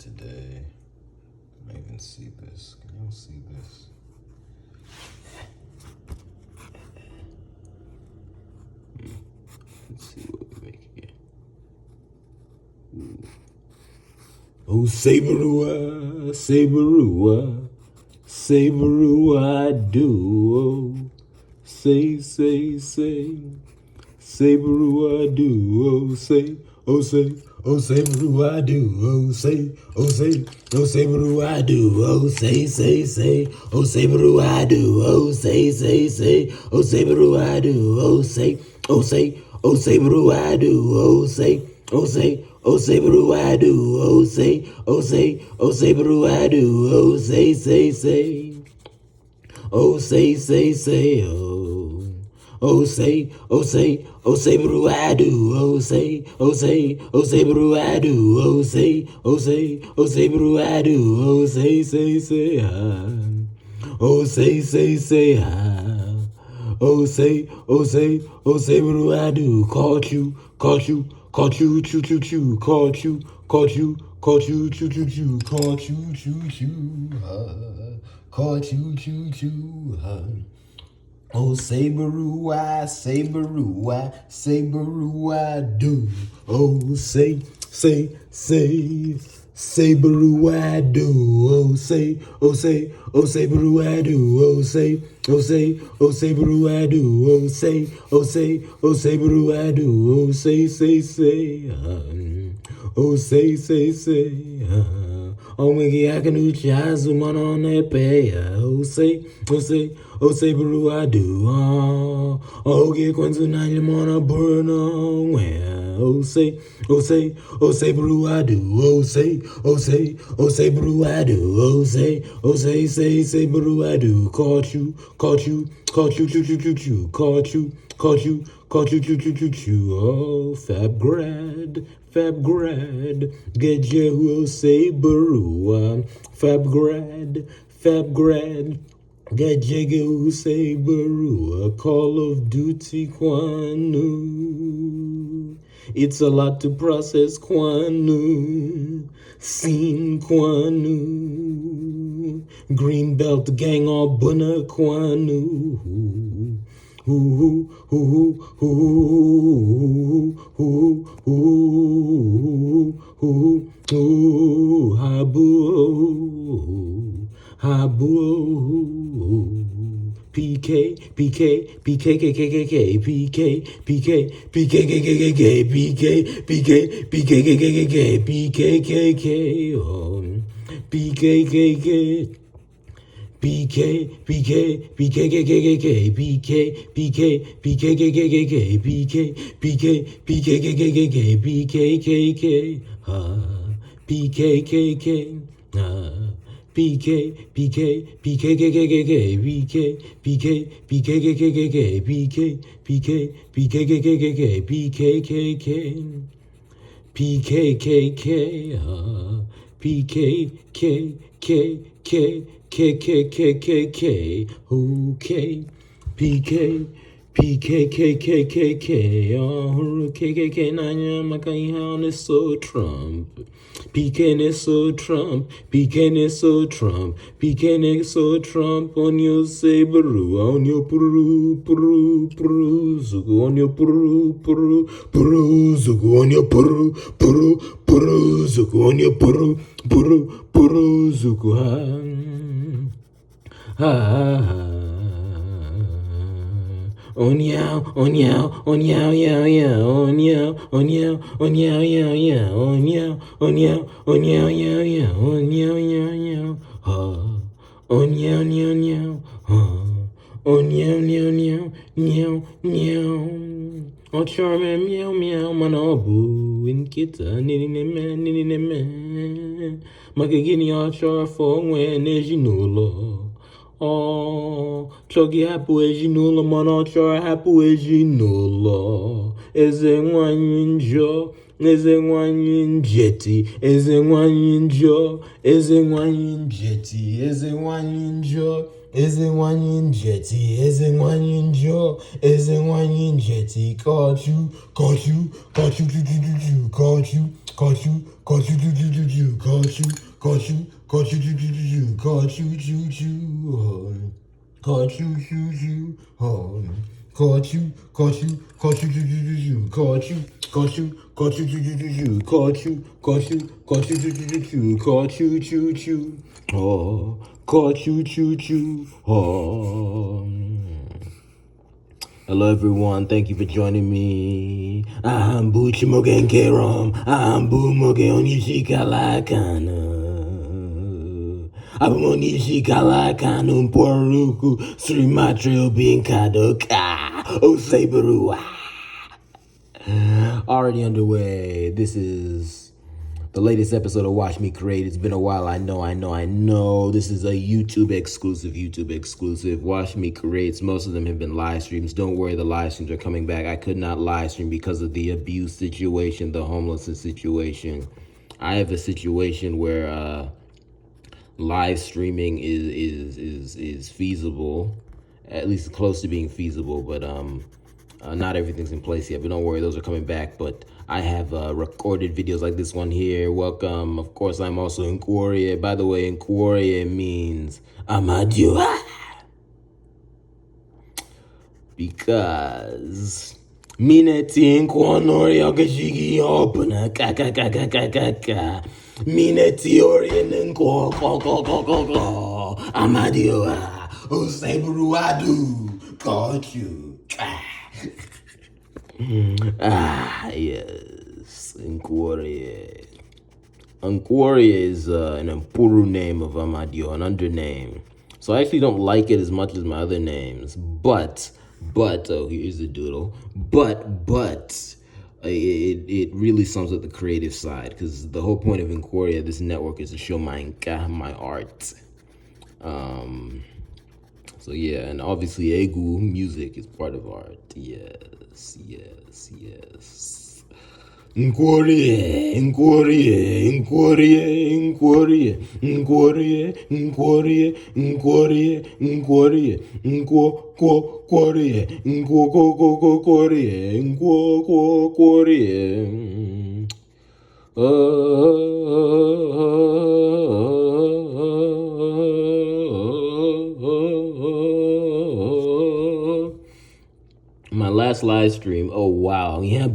today. I can even see this. Can y'all see this? Let's see what we make here. Ooh. Oseburuwa, Oseburuwa, Oseburuwa do. Say, Oseburuwa do. Say, Oseburuwa do. Say, Oseburuwa do. Say, Oseburuwa do. Say, Oseburuwa do. Say, Oseburuwa do. Say, Oseburuwa do. Say, Oseburuwa do. Say. Oh, say, oh. Oh, say, Oseburuwa do. Oh, say, Oseburuwa do. Oh, say, Oseburuwa do. Oh, say, ah. Oh, say, ah. Oh, say, Oseburuwa do. Caught you, choo, caught you, choo, caught you, choo, caught you, choo, Oseburuwa, Oseburuwa do. Oh, say, Oseburuwa do. Oh, say, Oseburuwa do. Oh, say, Oseburuwa do. Oh, say, Oseburuwa do. Oh, say, oh, say, Omegi akanuchi azuman on a paya. Oh, say, Oseburuwa do. Oge kwanzu na limona burn where. Oh, say, Oseburuwa do. Oh, say, Oseburuwa do. Oh, say, Buruwa do. Caught you, choo, caught you, choo. Oh, fab grad, get you Oseburuwa. Fab grad, get you Oseburuwa. Call of Duty Kwanu. It's a lot to process, Kwanu. Scene, Kwanu. Green belt gang all bunna, Kwanu. Habu, PK, KKK, nanya makaihon is so Trump. PK is so Trump, PK is so Trump, PK is so Trump on your Oseburuwa, on your puru, zugu, on your puru, zugu, on your puru, zugu, on your puru, zugu, ha. On yow, yeah, on yow, yeah, on yow, yeah, on yow, yeah, on yow, yeah, on yow, ha, on yow, ha, on yow, on charme, meow, manobu, in kita, nini, makagini, char for when is you know. Oh, chogi hapu ejinula mana chora hapu ejinula. Eze nwanyi njeti, eze nwanyi njeti, eze nwanyi Ezenwanyin jetty, Ezenwanyin jaw, Ezenwanyin jetty, caught you, caught you, caught you, caught you, caught you, caught you, caught you, caught you, caught you, caught you, choo choo, caught you, choo choo, caught you, caught you, caught you, caught you, caught you, caught you, caught you, caught you, caught you, caught you, choo choo, oh, caught you, choo choo, oh. Hello everyone, thank you for joining me. I'm Buchimogen Kerom, I'm Bumoge Onishikarakana. I'm Onishikarakana Poruku, Srimatrio Binkadoka, Oseburuwa. Already underway. This is the latest episode of Watch Me Create. It's been a while. I know. This is a YouTube exclusive. Watch Me Creates. Most of them have been live streams. Don't worry, the live streams are coming back. I could not live stream because of the abuse situation, the homelessness situation. I have a situation where live streaming is feasible, at least close to being feasible, but not everything's in place yet, but don't worry, those are coming back. But I have recorded videos like this one here. Welcome. Of course, I'm also in Nkworie. By the way, Nkworie means Amadioa. Because Mineti Nkwonori Okashigi Opena Kaka Mineti Orien Nkwo Amadioa Oseburuwa caught you. Yes, Nkworie. Nkworie is an Mpuru name of Amadio, an undername. So I actually don't like it as much as my other names, but, oh, here's the doodle, but, it really sums up the creative side, because the whole point of Nkworie, this network, is to show my art. So yeah, and obviously Egu music is part of art. Yes. Nkworie. My last live stream, oh wow, yeah,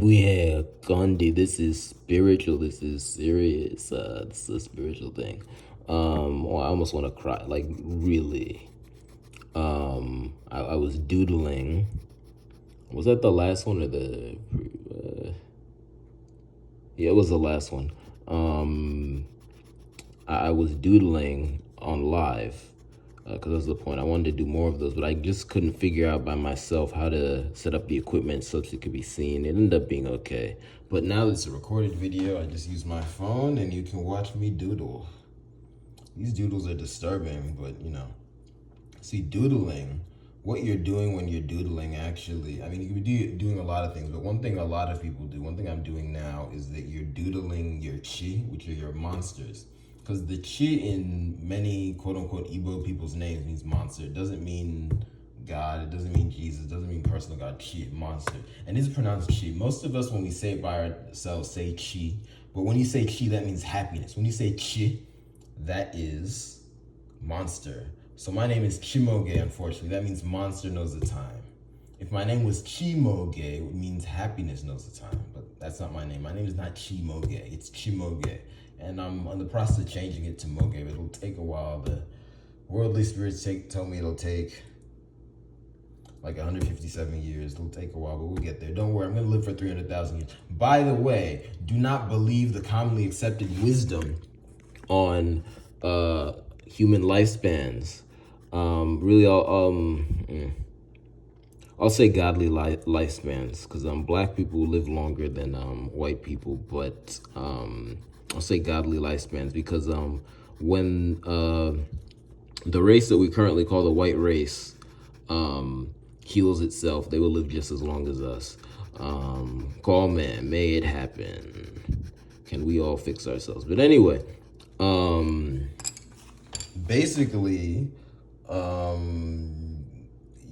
Gandhi, this is spiritual, this is serious, this is a spiritual thing. I almost want to cry, like really. I was doodling. Was that the last one or the? Yeah, it was the last one. I was doodling on live. Because that's the point. I wanted to do more of those, but I just couldn't figure out by myself how to set up the equipment so it could be seen. It ended up being okay. But now that it's a recorded video, I just use my phone and you can watch me doodle. These doodles are disturbing, but you know. See, doodling, what you're doing when you're doodling actually, I mean, you could be doing a lot of things, but one thing a lot of people do, one thing I'm doing now is that you're doodling your chi, which are your monsters. Because the chi in many quote-unquote Igbo people's names means monster. It doesn't mean God, it doesn't mean Jesus, it doesn't mean personal God, chi, monster. And it's pronounced chi. Most of us, when we say it by ourselves, say chi. But when you say chi, that means happiness. When you say chi, that is monster. So my name is Chimoge, unfortunately. That means monster knows the time. If my name was Chimoge, it means happiness knows the time. But that's not my name. My name is not Chimoge, it's Chimoge. And I'm in the process of changing it to Moge, but it'll take a while. The worldly spirits tell me it'll take like 157 years. It'll take a while, but we'll get there. Don't worry, I'm gonna live for 300,000 years. By the way, do not believe the commonly accepted wisdom on human lifespans. Really, I'll say godly lifespans, because black people live longer than white people, but I'll say godly lifespans, because when the race that we currently call the white race heals itself, they will live just as long as us. Call man, may it happen. Can we all fix ourselves? But anyway, basically,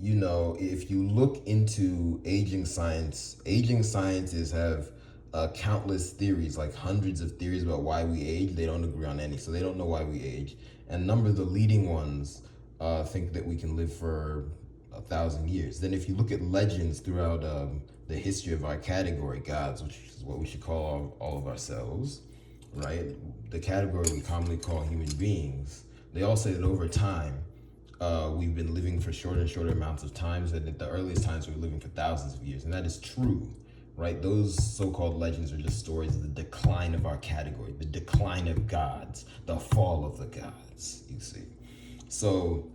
You know, if you look into aging scientists have countless theories, like hundreds of theories about why we age. They don't agree on any, so they don't know why we age. And a number of the leading ones think that we can live for 1,000 years. Then, if you look at legends throughout the history of our category, gods, which is what we should call all of ourselves, right? The category we commonly call human beings, they all say that over time, we've been living for shorter and shorter amounts of times, and at the earliest times we were living for thousands of years, and that is true, right? Those so-called legends are just stories of the decline of our category, the decline of gods, the fall of the gods, you see. So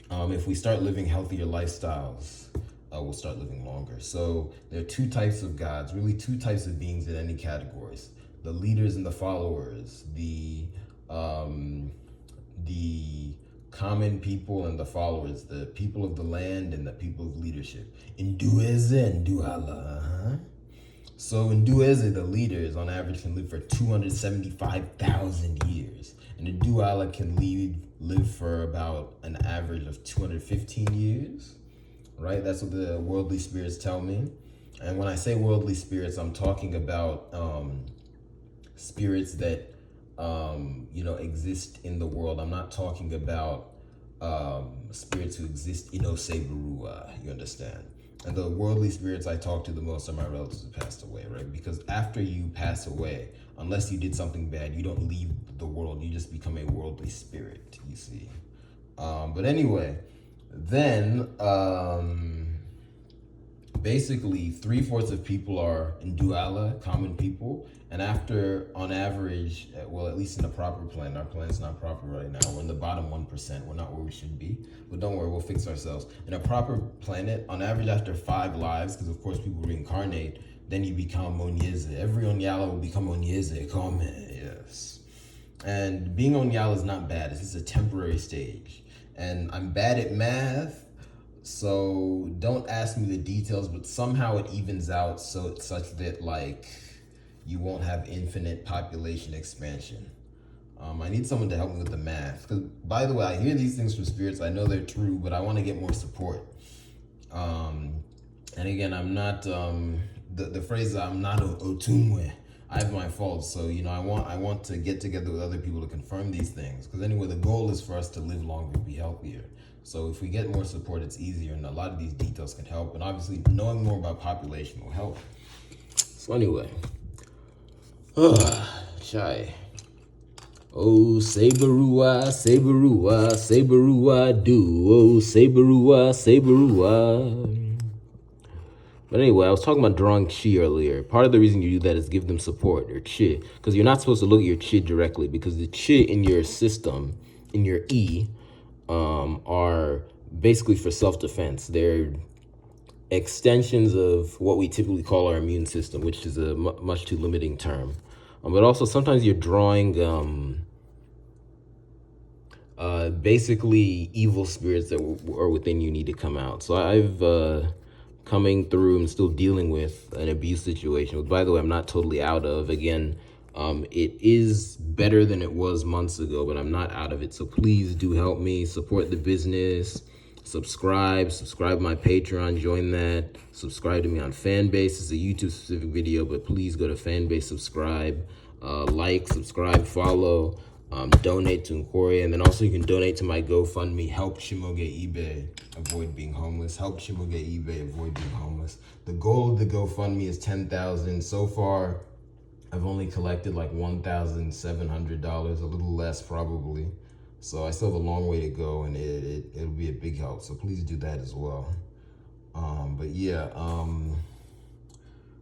if we start living healthier lifestyles, we'll start living longer. So there are two types of gods, really two types of beings in any categories: the leaders and the followers, the common people and the followers, the people of the land and the people of leadership. Ndueze and Nduala. So in Ndueze, the leaders on average can live for 275,000 years. And the Nduala can live for about an average of 215 years, right? That's what the worldly spirits tell me. And when I say worldly spirits, I'm talking about spirits that exist in the world. I'm not talking about spirits who exist in Oseburuwa, you understand? And the worldly spirits I talk to the most are my relatives who passed away, right? Because after you pass away, unless you did something bad, you don't leave the world. You just become a worldly spirit, you see. But anyway, then basically 3/4 of people are Nduala, common people, and after, on average, well, at least in a proper plan, our plan's not proper right now, we're in the bottom 1%, we're not where we should be, but don't worry, we'll fix ourselves. In a proper planet, on average, after 5 lives, because of course people reincarnate, then you become Onyeze. Every Onyala will become Onyeze, come, yes. And being Onyala is not bad, it's just a temporary stage. And I'm bad at math, so don't ask me the details, but somehow it evens out such that you won't have infinite population expansion. I need someone to help me with the math. Because, by the way, I hear these things from spirits. I know they're true, but I want to get more support. And again, I'm not the phrase I'm not Otumwe. I have my faults, so I want to get together with other people to confirm these things. Because anyway, the goal is for us to live longer, be healthier. So if we get more support, it's easier, and a lot of these details can help. And obviously, knowing more about population will help. So anyway, chai. Oh, Oseburuwa, Oseburuwa, Oseburuwa do. Oh, Oseburuwa, Oseburuwa. But anyway, I was talking about drawing chi earlier. Part of the reason you do that is give them support, your chi. Because you're not supposed to look at your chi directly, because the chi in your system, in your E, are basically for self-defense. They're extensions of what we typically call our immune system, which is a much too limiting term. But also sometimes you're drawing basically evil spirits that are within you need to come out. So I've coming through and still dealing with an abuse situation, which, by the way, I'm not totally out of. Again, it is better than it was months ago, but I'm not out of it. So please do help me support the business. Subscribe my Patreon, join that. Subscribe to me on Fanbase. It's a YouTube specific video, but please go to Fanbase, subscribe, like, subscribe, follow, donate to Nkoria, and then also you can donate to my GoFundMe, Help Shimoge Ibe Avoid Being Homeless. Help Shimoge Ibe Avoid Being Homeless. The goal of the GoFundMe is $10,000. So far, I've only collected like $1,700, a little less probably. So I still have a long way to go, and it'll be a big help. So please do that as well. But yeah,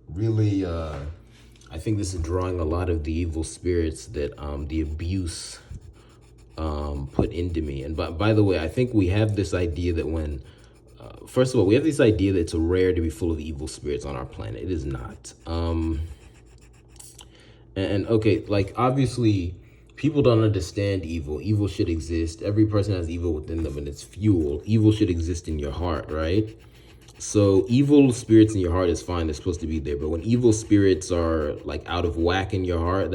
really, I think this is drawing a lot of the evil spirits that the abuse put into me. And by the way, I think we have this idea that when, first of all, we have this idea that it's rare to be full of evil spirits on our planet. It is not. And okay, like obviously, people don't understand evil. Evil should exist. Every person has evil within them, and it's fuel. Evil should exist in your heart, right? So evil spirits in your heart is fine. They're supposed to be there. But when evil spirits are like out of whack in your heart,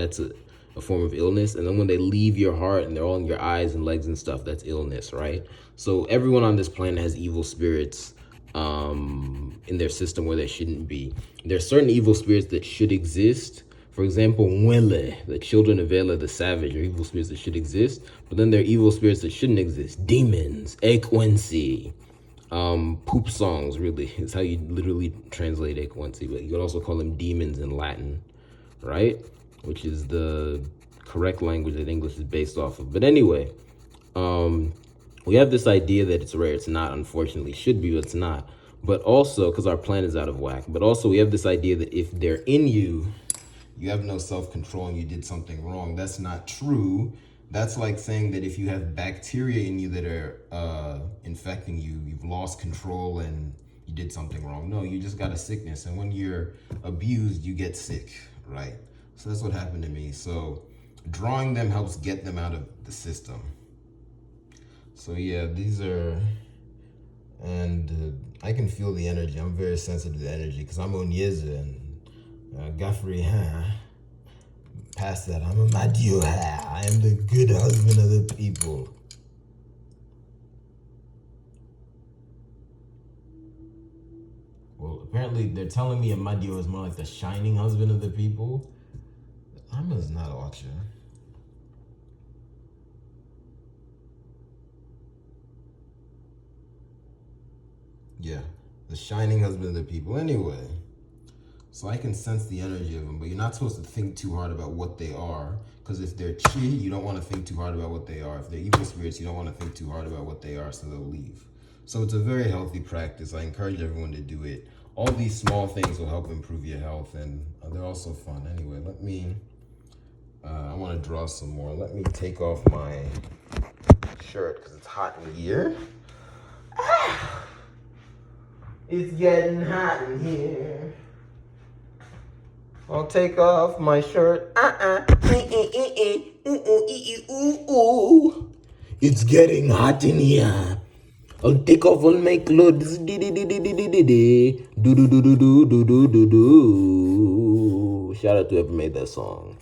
a form of illness. And then when they leave your heart and they're all in your eyes and legs and stuff, that's illness, right? So everyone on this planet has evil spirits in their system where they shouldn't be. There's certain evil spirits that should exist. For example, Mwele, the children of Ela, the savage, are evil spirits that should exist. But then there are evil spirits that shouldn't exist. Demons, Ekwensi, poop songs, really, is how you literally translate Ekwensi. But you could also call them demons in Latin, right? Which is the correct language that English is based off of. But anyway, we have this idea that it's rare. It's not, unfortunately. Should be, but it's not. But also, because our planet is out of whack. But also, we have this idea that if they're in you, you have no self-control and you did something wrong. That's not true. That's like saying that if you have bacteria in you that are infecting you, you've lost control and you did something wrong. No, you just got a sickness. And when you're abused, you get sick, right? So that's what happened to me. So drawing them helps get them out of the system. So yeah, these are, and I can feel the energy. I'm very sensitive to the energy because I'm Onyeza and Gafri, past that, I'm a Madio, I am the good husband of the people. Well, apparently they're telling me a Madio is more like the shining husband of the people. I'm is not Ocha. Yeah, the shining husband of the people. Anyway. So I can sense the energy of them, but you're not supposed to think too hard about what they are. Because if they're chi, you don't want to think too hard about what they are. If they're evil spirits, you don't want to think too hard about what they are, so they'll leave. So it's a very healthy practice. I encourage everyone to do it. All these small things will help improve your health, and they're also fun. Anyway, let me, I want to draw some more. Let me take off my shirt because it's hot in here. It's getting hot in here. I'll take off my shirt. It's getting hot in here. I'll take off all my clothes. Shout out to whoever made that song.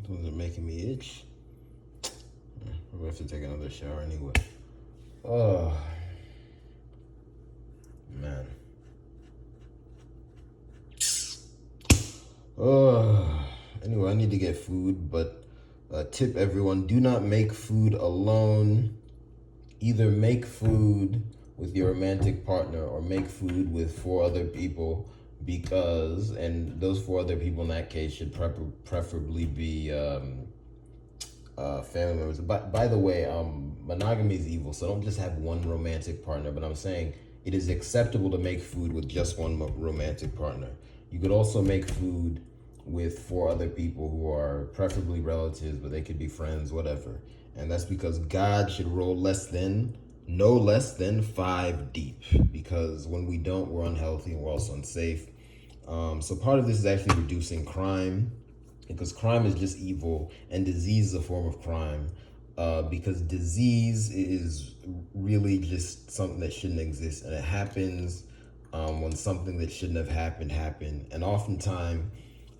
Those are making me itch. Probably have to take another shower anyway. Oh, man. Oh, anyway, I need to get food, but tip everyone, do not make food alone. Either make food with your romantic partner or make food with 4 other people, because, and those 4 other people in that case should preferably be family members. By the way, monogamy is evil, so don't just have one romantic partner, but I'm saying it is acceptable to make food with just one romantic partner. You could also make food with 4 other people who are preferably relatives, but they could be friends, whatever. And that's because God should roll no less than 5 deep. Because when we don't, we're unhealthy and we're also unsafe. So part of this is actually reducing crime, because crime is just evil and disease is a form of crime. Because disease is really just something that shouldn't exist, and it happens when something that shouldn't have happened. And oftentimes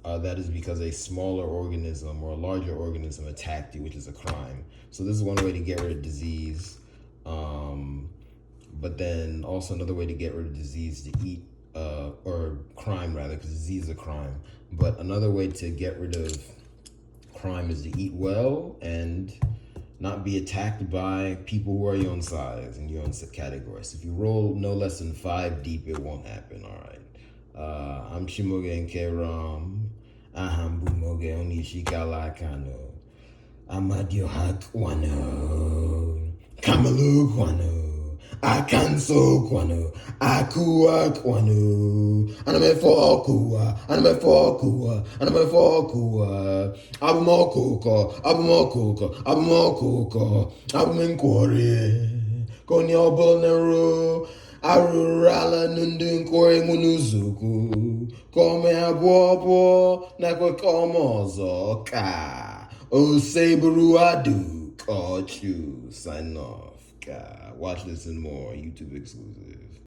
that is because a smaller organism or a larger organism attacked you, which is a crime. So this is one way to get rid of disease. But then also another way to get rid of disease to eat, or crime rather, because disease is a crime. But another way to get rid of crime is to eat well and not be attacked by people who are your own size and your own category. So if you roll no less than 5 deep, it won't happen, all right? I'm Shimoge and Keram. Ahambu Moge Onishikala Kano. Amadio Hak Wano. Kamalu Kwano. Akanso Kwano. Akua Kwano. Aname Fokua. Aname Fokua. Aname Fokua. Abumokoko. Abumokoko. Abumokoko. Abumenkwori. Konyo Bolnero. Arurala nundun kore munuzuku. Kome abwabo nakwe komozo ka. Oseburuwa do caught you. Sign off. God. Watch this and more. YouTube exclusive.